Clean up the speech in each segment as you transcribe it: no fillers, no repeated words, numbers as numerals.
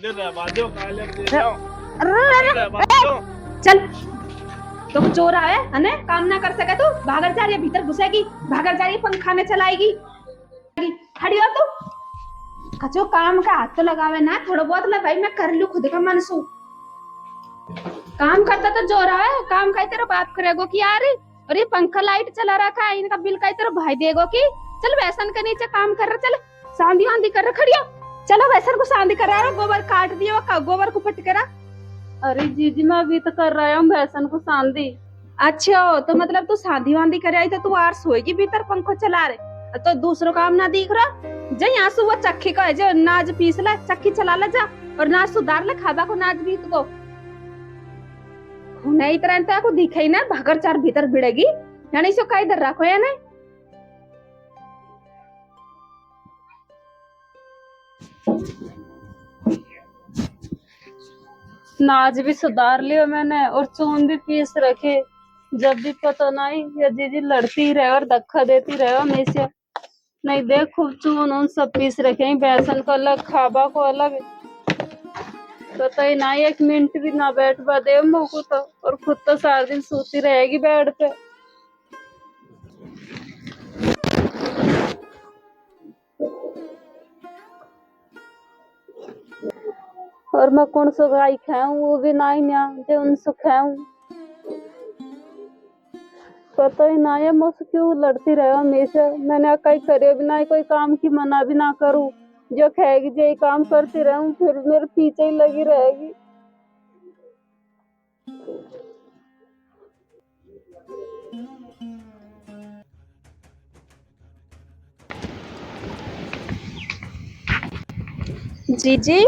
चल तो चोर आवे अने काम ना कर सके तू भागर जा रही है भीतर घुसेगी भागर जा रही है पंखा ने चलाएगी खड़ी हो तू कचो काम का हाथ तो लगावे ना थोड़ा बहुत ले भाई मैं कर लू खुद का मनसू काम करता तो जोर आवे काम का तेरा बाप करेगो कि यार और ये पंखा लाइट चला रखा है इनका बिल का तेरा भाई देगो कि चल वैसन के नीचे काम कर रहा चल सांधी आंधी कर रहा खड़ी हो चलो वैसन को सांधी कर रहा गोबर काट दिया गोबर को पट करा। अरे जीजी मैं अभी तो कर रहा हूँ भैंसन को सांधी। अच्छा तो मतलब तू सांधी वांधी करे आई तो तू आर सोएगी भीतर पंखो चला रहे तो दूसरों काम ना दिख रहा जा यहाँ से वो चक्की का है जो नाज पीस ला चक्की चला ला जा और नाज सुधार ले खाबा को नाज बीत को नहीं तरह को दिखे ना भागर चार भीतर भिड़ेगी यानी सो का इधर रखो या नहीं नाज भी सुधार लिया मैंने और चून भी पीस रखे जब भी पता नहीं या जीजी लड़ती रहे और धक्का देती रहे हमेशा नहीं देख खूब चून उन सब पीस रखे बेसन को अलग खाबा को अलग पता ही ना एक मिनट भी ना बैठ पा दे मुँह को तो और खुद तो सारा दिन सोती रहेगी बेड पे। और मैं कौन सा गाय खाऊं वो भी ना ही जो उनसे खाऊं पता ही ना है मुझसे क्यों लड़ती रहे हमेशा मैंने कहीं करे भी ना कोई काम की मना भी ना करूं जो खाएगी जो ही काम करती रहूं फिर मेरे पीछे ही लगी रहेगी। जीजी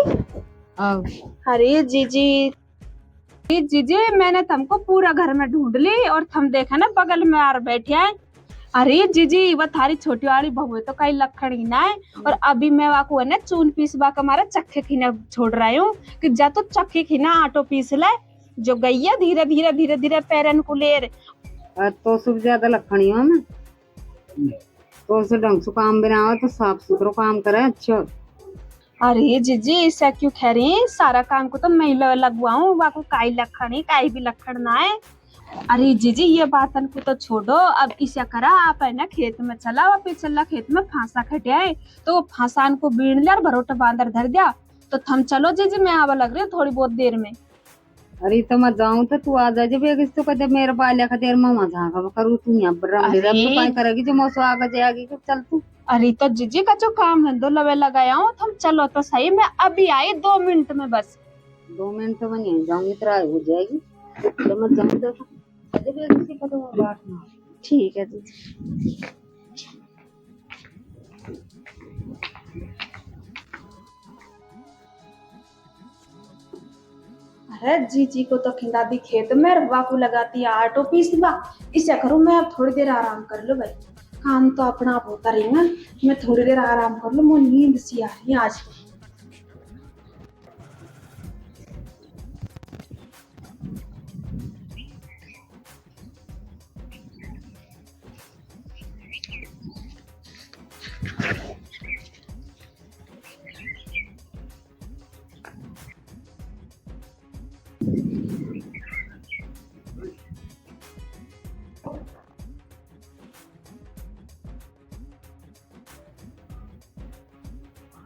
अरे जीजी जीजी मैंने तुमको पूरा घर में ढूंढ ली और तुम देखा ना बगल में आर बैठे हैं। अरे जीजी वो थारी छोटी वाली बहू है तो कई लखन ही ना है और अभी मैं वाको है ना चून पीसवा का मारा चक्के खीना छोड़ रहा हूँ कि जा तो चक्के खीना आटो पीस ले जो गई है धीरे धीरे धीरे धीरे पैरन को ले तो सुख ज्यादा लखनी हो ना तो उसे ढंग से काम बनाओ तो साफ सुथरा काम करे अच्छा। अरे जीजी ऐसा क्यों कह रही है सारा काम को तो मैं लगवाऊं वाको काई लखन काई भी लखन ना है। अरे जीजी ये बातन को तो छोड़ो अब इसे करा आप है ना खेत में चला और पिछला खेत में फांसा खटिया है तो फांसान को बीन लिया और भरोटा बांदर धर दिया तो थम चलो जीजी मैं आवा लग रही हूँ थोड़ी बहुत देर में। अरे तो मैं जाऊं तो तू आ जा जब एक तो कहते मेरे बाल्या का देर मामा झाका करू तू यहाँ पर करेगी जो मौसम आगे जाएगी चल तू। अरे तो जीजी का जो काम धंधो लवे लगाया हूँ तुम चलो तो सही मैं अभी आई 2 मिनट में बस 2 मिनट तो मैं नहीं जाऊंगी तेरा हो जाएगी तो मैं जाऊँ तो ठीक है जीजी। अरे जीजी को तो खिंदा दी खेत में रवा को लगाती है आटो पीसवा इसे करूँ मैं अब थोड़ी देर आराम कर लो भाई काम तो अपना आप होता रहेगा मैं थोड़ी देर आराम कर लूँ मुझे नींद सी आ रही है आज।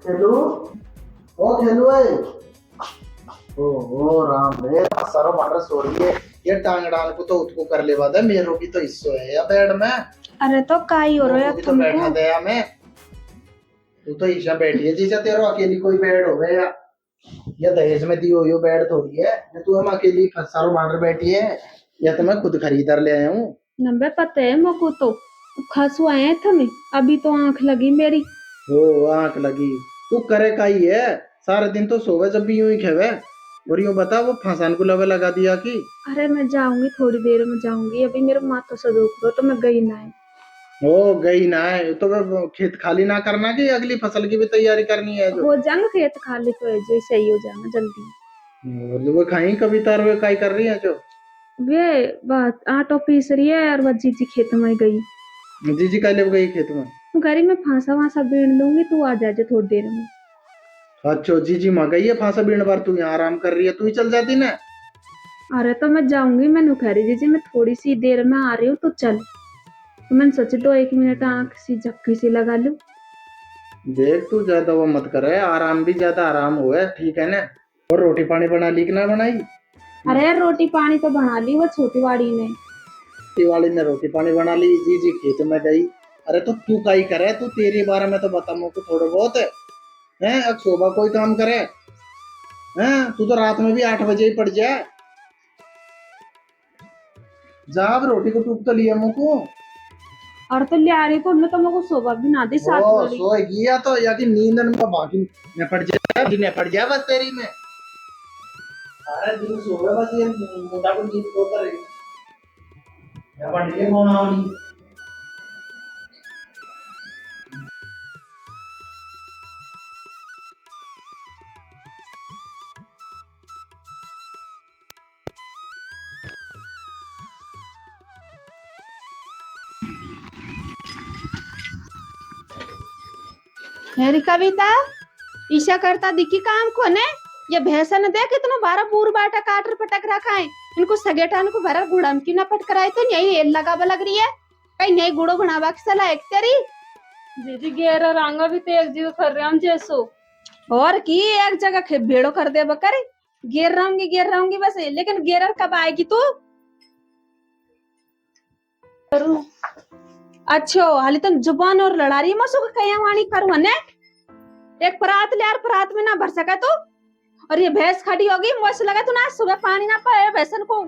खेलू ओ खेलू है ओ राम रे सारो मार सो रही है ये टांग डाल को तो उसको कर ले वादा मेरो भी तो हिस्सो है या बेड में। अरे तो काई हो रहा है तो बैठा दे मैं तू तो ईशा बैठी है जैसे तेरा अकेली कोई बेड हो गया या दहेज में दी हो यो बेड थोड़ी है तू हम अकेली सारो मार बैठी है या तो मैं खुद खरीदर ले आया हूँ। नंबर पता है मुझको तो खसु आए हैं तुम्हें अभी तो आंख लगी मेरी। ओ आंख लगी तू करे का ही है सारे दिन तो सोवे जब भी यूं ही खेवे और यूं बता वो फंसान को लवे लगा दिया कि। अरे मैं जाऊंगी थोड़ी देर में जाऊंगी अभी मेरे माथा से दुख रहा तो मैं गई ना है। ओ गई ना है तो वो खेत खाली ना करना कि अगली फसल की भी तैयारी करनी है जो हो जाएंगे खेत खाली तो है जो सही हो जाना जल्दी। वो खाई कभी तार वे काई कर रही है जो वे बात आटो पीस रही है और वो जीजी खेत में गई। जीजी का ले गई खेत में घरी में फांसा वासा बीन लूंगी तू आ जाए थोड़ी देर में। अच्छा जीजी माँ गई है फांसा बीण बार, तू यहाँ आराम कर रही है, तू ही चल जाती ना। अरे तो मैं जाऊंगी, मैंने कह रही जीजी मैं थोड़ी सी देर में आ रही हूँ तो चल। तो मैंने सोची तो 1 मिनट आंख सी झपकी सी लगा लूं। देख तू ज्यादा वो मत करे, आराम भी ज्यादा आराम हुआ है, ठीक है ना। और रोटी पानी बना ली कि ना बनाई? अरे रोटी पानी तो बना ली वो छोटी वाड़ी ने। दिवाली ने रोटी पानी बना ली, जीजी खेत में गई। अरे तो तू का ही करे, तू तेरे बारे में तो बता मुझको थोड़ा बहुत है। अब सुबह कोई काम करे हैं? तू तो रात में भी 8 बजे ही पड़ जाए। जा अब रोटी को टूक तो लिया मुझको। और तो ले आ रही को मैं तो मेरे को सुबह भी ना दी 7 बजे। सोएगी या तो या कि नींद में बाकी न पड़ जाए, दिन पड़ जाए बस तेरी में। सारा दिन सोए बस, ये मुंडा को नींद तो करेगी या पड़ गए कौन आवनी। मेरी कविता ईशा करता दिखी काम को ने। ये भैंसा ने देख इतना बारह पूर बाटा काटर पटक रखा है। इनको सगेटा को भरा गुड़म की ना पट कराए तो यही लगा लग रही है। कहीं नहीं गुड़ो बनावा की सलाह एक तेरी। दीदी गेरा रंगा भी तो एक जगह कर रहे हम जैसो। और की एक जगह भेड़ो कर दे बकर। गिर रहूंगी बस, लेकिन गिरर कब आएगी तू? करूं अच्छो हाली तुम जुबान और लड़ा रही मसो कया वाणी करू ने। एक परात ले यार, परात में ना भर सका तू। और ये भैंस खड़ी होगी, मुझे लगा तू ना सुबह पानी ना पाए भैंसन को।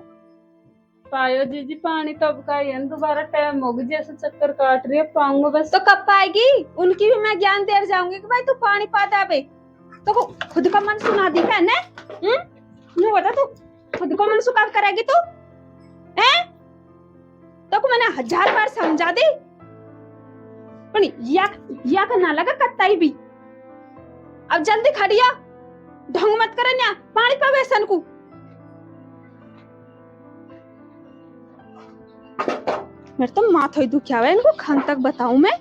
पायो दीदी पानी कब का है, दोबारा टाइम हो गया, जैसे चक्कर काट रही है पाऊंगा बस। तो कब पाएगी? उनकी भी मैं ज्ञान दे जाऊंगी कि भाई तू पानी पाता बे। तो खुद का मन सुना दी है ने? नहीं बता तू खुद को मन सुखा करेगी तू हैं? तो को मैंने 1000 बार समझा दी, पर या करना लगा कत्ताई भी। अब जल्दी खड़िया, ढंग मत करे ना, पानी पा बेसन को। मेरे तो माथा ही दुखिया है, इनको खान तक बताऊं मैं।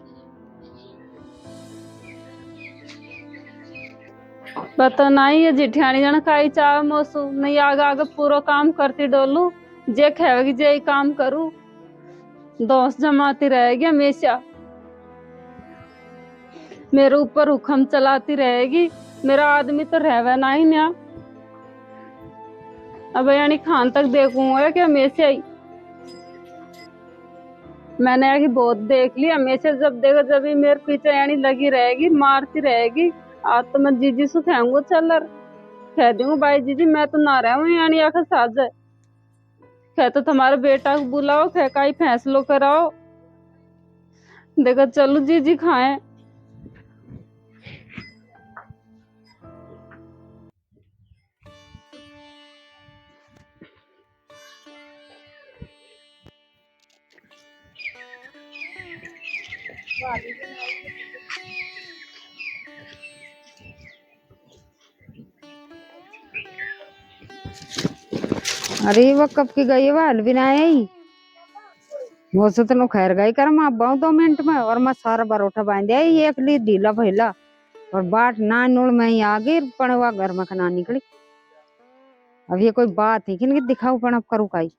पता नहीं ये जिठियानी जन काई चाव मोसू नहीं आगे आगे पूरा काम करती डोलू, जे खेवेगी जे काम करूं, दोस्त जमाती रहेगी हमेशा, मेरे ऊपर हुक्म चलाती रहेगी। मेरा आदमी तो रहवे ना ही ना। अब यानी खान तक देखूंगा कि हमेशा ही। मैंने यानी बहुत देख ली, हमेशा जब देखो जब भी मेरे पीछे यानी लगी रहेगी, मारती रहेगी। आज तो मैं जीजी से कहूंगा चल कह दूंगा भाई जीजी मैं तो ना रहा हूँ यानी आखिर साथ जाए, कह तो तुम्हारे बेटा को बुलाओ, कह का ही फैसलो कराओ, देखो चलो जीजी खाएं। अरे वो कब की गई है, वो हल भी ना आई। वो से तो खैर गई कर मैं अब 2 मिनट में, और मैं सारा बरोठा बांध दिया ये एक ली ढीला भैला, और बाट ना नूड़ में ही आ गई पड़वा घर में खना निकली। अब ये कोई बात है कि दिखाऊ पण अब करूँ काई।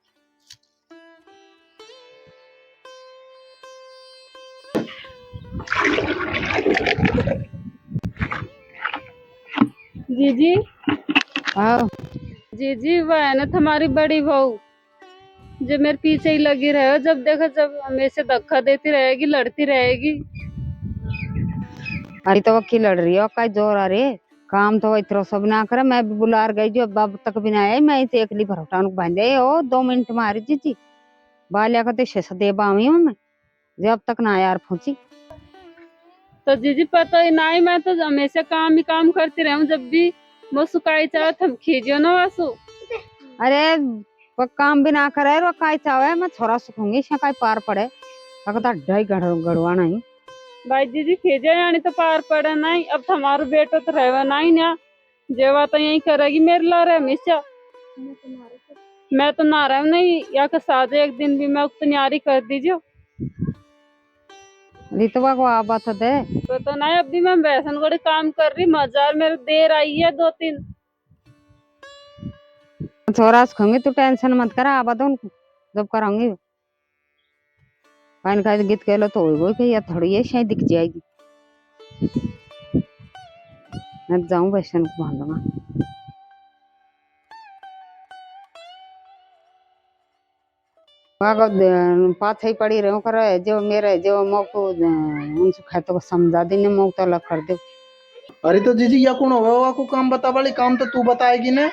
जीजी हाँ जीजी वह है ना तुम्हारी बड़ी बहू, जो मेरे पीछे ही लगी रहे, जब देखो जब हमेशा धक्का देती रहेगी, लड़ती रहेगी। अरे तो वक्की लड़ रही है का जोर आ रे, काम तो इतरो सब ना करे। मैं भी बुलार गई जो अब तक भी ना आए, मैं इसे एकली भरोटा बांधे ओ 2 मिनट में आ रही जीजी बालिया का तो दे बावी हूँ मैं, जब तक ना यार पहुंची। तो जीजी पता ही नहीं, मैं तो हमेशा काम ही काम करती रहूं, जब भी वो सुकाई चाहे थम खींचियो ना वासु। अरे वो काम भी ना करे वो काय चाहे मैं छोरा सुखूंगी काय पार पड़े अगर ढाई गड़वा नहीं। भाई जीजी खींचे यानी तो पार पड़े नहीं, अब तुम्हारा बेटा तो रहवा नहीं ना, जेवा तो यही करेगी मेरे ला रहे हमेशा। मैं तो नारायण नहीं या के साथ एक दिन भी मैं उतनी यारी कर दीजिए। रितवा को आबा था दे। तो नहीं, अभी मैं बेसन को काम कर रही, मजार मेरे देर आई है 2-3। छोरा से खंगे, तू टेंशन मत कर, आबा तो उनको जब करांगे पानी का गीत कहलो तो होई कि या थोड़ी है शायद दिख जाएगी। मैं जाऊं बेसन को बांधूंगा। पाथ ही पड़ी रहो कर जो मेरे जो मौको उनसे खाए तो समझा देने मौक तो अलग कर दे। अरे तो जीजी या कौन होगा को काम बता वाली, काम तो तू बताएगी ना।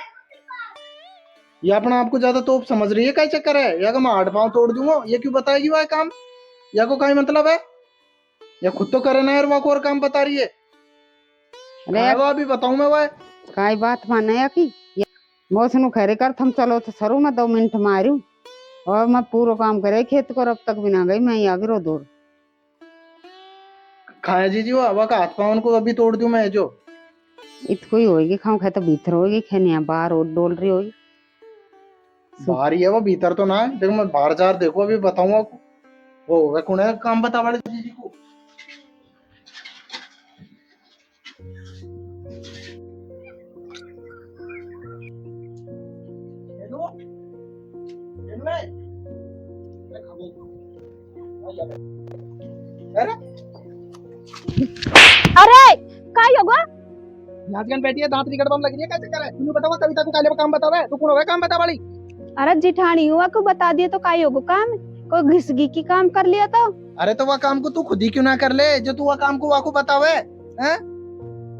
ये अपना आपको ज्यादा तो समझ रही है, क्या चक्कर है? या को मैं 8 पाँव तोड़ दूंगा, ये क्यों बताएगी वह काम? या को क्या मतलब है? या खुद तो करे ना यार, वह को और काम बता रही है। अरे वो अभी बताऊं मैं वह काई बात माने या की मौसम खैरे कर थम चलो तो सरू मैं 2 मिनट मारू और मैं पूरा काम करे खेत को, अब तक भी ना गई मैं आगे रो दूर खाया जीजी, वो हवा का हाथ पाँव को अभी तोड़ दूं मैं जो। इतको ही होगी खाऊं खाए तो भीतर होगी खेनिया बाहर और डोल रही होगी। बाहर ही है वो, भीतर तो ना है। देखो मैं बाहर जा रहा, देखो अभी बताऊंगा। वो होगा कौन है काम बता वाले जीजी को। हेलो हेलो अरे अरे काय होगा? नाचगन बैठी है, दांत निकट बम लग रही है, कैसे करे? तू बतावा कविता को काले काम बतावे, तू कौन होगा काम बता वाली? अरे जिठानी हुआ को बता दिए तो काय होगा काम? कोई घिसगी की काम कर लिया तो? अरे तो वह काम को तू खुद ही क्यों ना कर ले, जो तू वह काम को वाको बतावे हैं?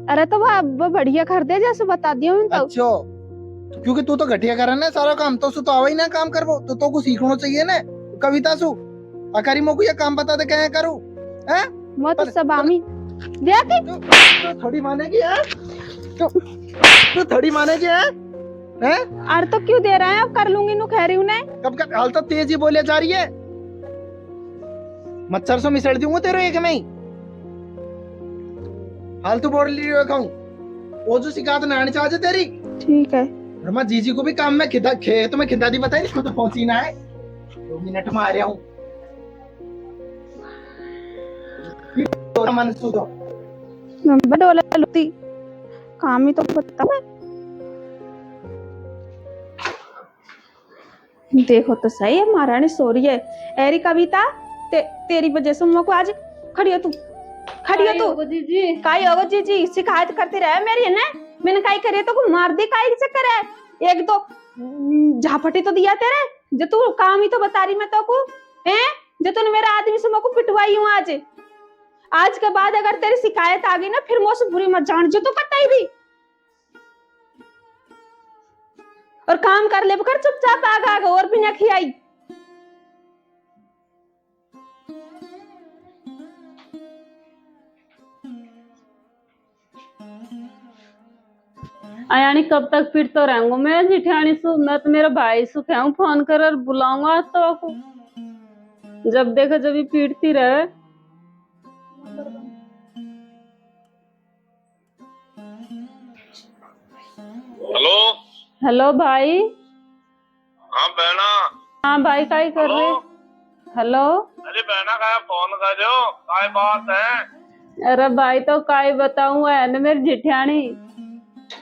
अरे तो वो बढ़िया कर दे जैसे बता दिया हूं तो। अच्छा, क्योंकि तू तो घटिया करे ना सारा काम, तो सु तो आवा ही ना काम करबो, तो कुछ सीखना चाहिए ना कविता सु। अकारी मोको ये काम बता दे क्या करूं हैं? मैं तो सब आमी देखी तू थोड़ी मानेगी है? तू थोड़ी मानेगी है? हैं? अरे तो क्यों दे रहे हैं? अब कर लूंगी नु खैरी उन्हें। कब कर हाल तो तेज ही बोले जा रही है। मच्छर से मिसड़ दूंगा तेरे एक में ही। हाल तो बोल रही हो खाऊं, वो जो शिकायत ना आनी चाहिए तेरी। ठीक है। रमा जीजी को भी काम में खिदा खेत में खिदा दी बताई, इसको तो पहुंची ना है। 2 मिनट में आ रहा हूँ। तो मन सुधो बडोला लुती काम ही तो बता मैं। देखो तो सही है, महारानी सो रही है। एरी कविता तेरी वजह से मुझको आज खड़ी हो तू, खड़ी हो तू। जीजी काई होगो जीजी? शिकायत करती रहे मेरी है ना? मैंने काई करे तो को मार दी, काई चक्कर है? एक तो झापटी तो दिया तेरे, जो तू काम ही तो बता रही मैं तो को हैं, जो तूने मेरा आदमी से मुझको पिटवाई हूं आज। आज के बाद अगर तेरी शिकायत आ गई ना, फिर मुझसे बुरी मत जान जो तू कतई भी। और काम कर ले बकर चुपचाप आग और भी ना खियाई। यानी कब तक फिर तो रहूंगा मैं जिठानी सु? मैं तो मेरा भाई सु कहूँ फोन कर बुलाऊंगा आज तो आपको, जब देखो जब भी पीटती रहे। हेलो हेलो भाई। हाँ बहना। हाँ भाई काय कर रहे? हेलो। अरे बहना का फोन कर रहे हो, काय बात है? अरे भाई तो काय बताऊं, है ना मेरी जिठानी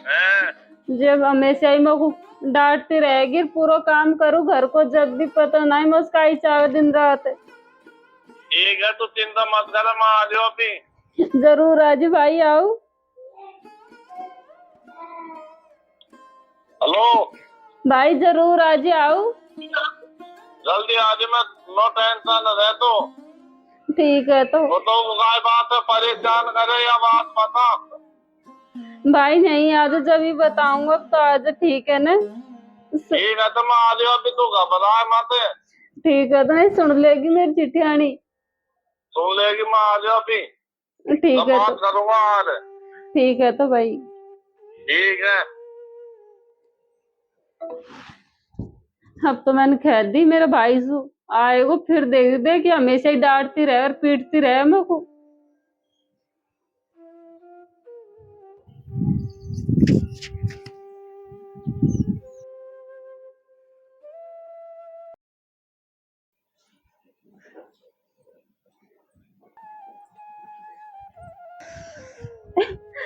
हैं? जब हमेशा ही मेरे को डांटती रहेगी, पूरा काम करूँ घर को, जब भी पता नहीं मैं उसका ही चाहे दिन रात। ठीक है, तू चिंता मत कर, मैं आ जाओ अभी। जरूर आज भाई आओ। हेलो भाई जरूर आज आओ। जल्दी आ जा, मैं नो टेंशन रहे तो। ठीक है तो वो तो काय बात है, परेशान करे या बात बता। भाई नहीं आज जब भी बताऊंगा, अब तो आज ठीक है ना? ठीक है तो मैं आ जाओ अभी, तू घबराए मत। ठीक है तो नहीं सुन लेगी मेरी चिट्ठियानी? सुन लेगी, मैं आ जाओ अभी। ठीक है बात तो करूंगा आज। ठीक है तो भाई। ठीक है। अब तो मैंने कह दी मेरा भाई सु आएगो, फिर देख दे कि हमेशा ही डांटती रहे और पीटती रहे मेरे को।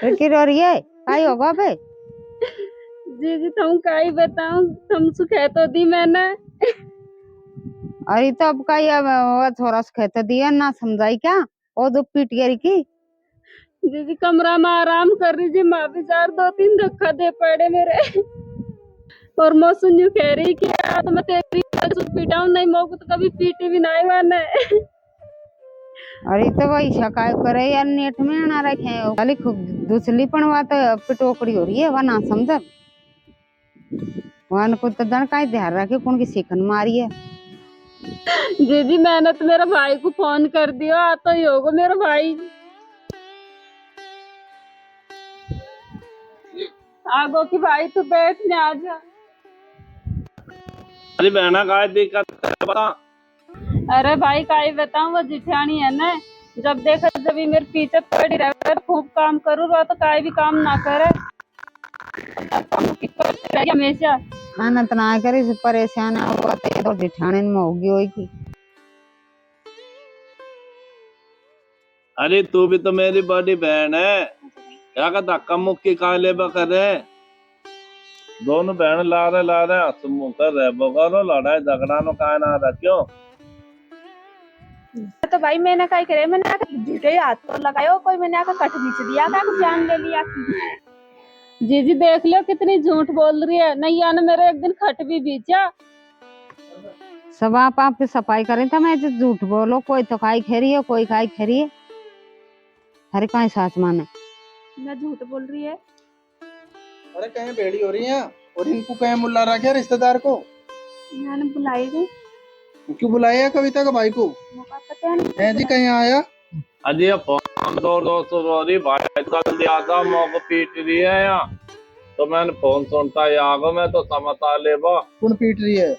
की रो रही है काई होगा बे? जीजी तुम का ही बताऊं, तुम सुखे तो दी मैंने। अरे तो अब का ये वो थोड़ा सा कहते दिया ना समझाई क्या? वो तो पीट गई की। जीजी कमरा में आराम कर रही जी, माँ बेचार 2-3 धक्का दे पड़े मेरे। और मैं सुनियो कह रही कि आज मैं तेरी पिटाऊं, नहीं मोको तो कभी पीटी भी नहीं मैंने। अरे तो वही शिकायत करे यार, नेट में ना रखे खाली दूसरी पण बात पिटोकड़ी हो रही है वह ना समझ। वन को तो दन का ध्यान रखे कौन की सीखन मारी है। जीजी मैंने तो मेरे भाई को फोन कर दिया, आ तो ही होगा मेरा भाई। आगो की भाई तू बैठने आ जा। अरे बहना काय दिक्कत है बता। अरे भाई का ही बताऊं, वो जिठानी है ना, जब देखा जब ही मेरे पीछे पड़ी रहे, खूब काम करूँ रहा तो काय भी काम ना करे हमेशा। आनंद ना करे से परेशान हुआ तो जिठाने में होगी होई की। अरे तू भी तो मेरी बड़ी बहन है, क्या का धक्का मुक्की का ले करे। दोनों बहन ला रहे हंसमुख कर रहे बगरो लड़ाई झगड़ा नो काय ना रखियो। तो भाई मैंने काय करे, मैंने आके झूठे हाथ तो लगायो, कोई मैंने आके कट बीच दिया था, जान ले लिया की। जीजी देख लो कितनी झूठ बोल रही है, नहीं आने मेरे एक दिन खट भी बीचा। सब आप की सफाई करें था मैं जो झूठ बोलो, कोई तो खाई खेरी है कोई खाई खेरी है, हर कहीं सास माने मैं झूठ बोल रही है। अरे कहीं बेड़ी हो रही है और इनको कहीं मुल्ला रखे रिश्तेदार को। मैंने बुलाई थी, क्यों बुलाया कविता का भाई को? मौका पता नहीं। है जी कहीं आया? अजी ये फोन दो रो रही भाई कल दिया था मोको पीट रही है यहाँ, तो मैंने फोन सुनता ही आगो मैं तो समझा ले बा। कौन पीट रही है?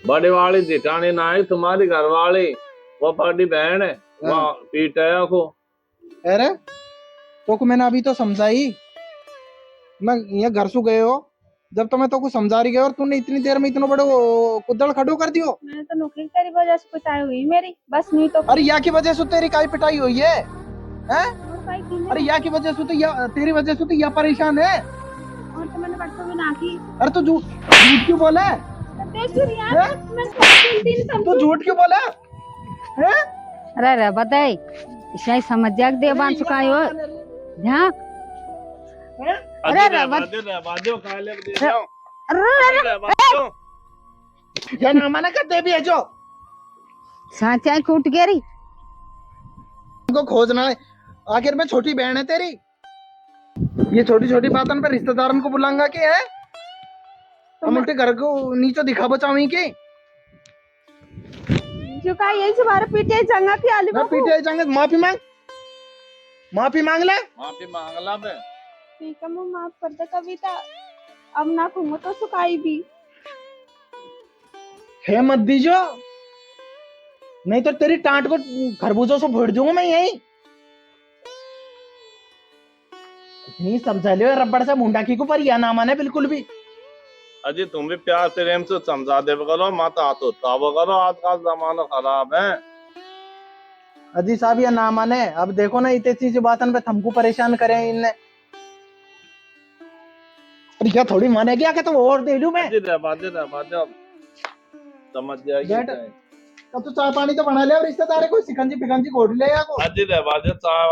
बड़ी वाली जिठानी ना है तुम्हारी घर वाली, वो बड़ी बहन है, वो पीट है को। अरे तो को मैंने अभी तो समझाई, मैं ये घर सु गए हो जब तो मैं तो को समझा रही गया और तूने इतनी देर में इतना बड़ो कुदड़ खड़ो कर दियो। मैंने तो नौकरी तेरी वजह से पिटाई हुई मेरी, बस नहीं तो। अरे या की वजह से तेरी काई पिटाई हुई है हैं? और भाई की अरे या की वजह से तो या तेरी वजह से तो या परेशान है। और तो मैंने बच्चों भी ना की। अरे तू झूठ झूठ क्यों बोला? देख रही यार, मैं 3 दिन तू झूठ क्यों बोला है? अरे रे बताई इसे समझ जाग दे बांध चुका हो ध्यान। अरे बाजो काले दे जाओ। अरे बाजो या ना माना कर दे भी है जो साचा कूट गई उनको खोजना है। आखिर में छोटी बहन है तेरी, ये छोटी छोटी बातों पे रिश्तेदारों को बुलाऊंगा कि है हम उल्टे घर को नीचे दिखा बचावी की। जो का यही से बारे पीटे जंगा की आली मैं पीटे जाएंगे, माफी मांग ले। माफी मांगला बे। ठीक है, मैं माफ कर दे कविता, अब ना कहूँ तो सुखाई भी। है मत दीजो, नहीं तो तेरी टांट को खरबूजों से फोड़ दूंगा मैं यही। इतनी समझा लियो रबड़ से मुंडा की को पर या ना माने बिल्कुल भी। अजी तुम भी प्यार प्रेम से समझा दे करो, मत हाथ उठाओ करो, आजकल जमाना खराब है। अजी साहब या ना माने, अब देखो ना इतनी चीज बातन पे हमको परेशान करे इनने। अरे क्या थोड़ी माने क्या कि तुम और दे लूं मैं? बाजे समझ जाएगी। तब तो चाय पानी तो बना ले और रिश्तेदार को सिकंजी फिकंजी घोट ले या को। अजी बाजे चाय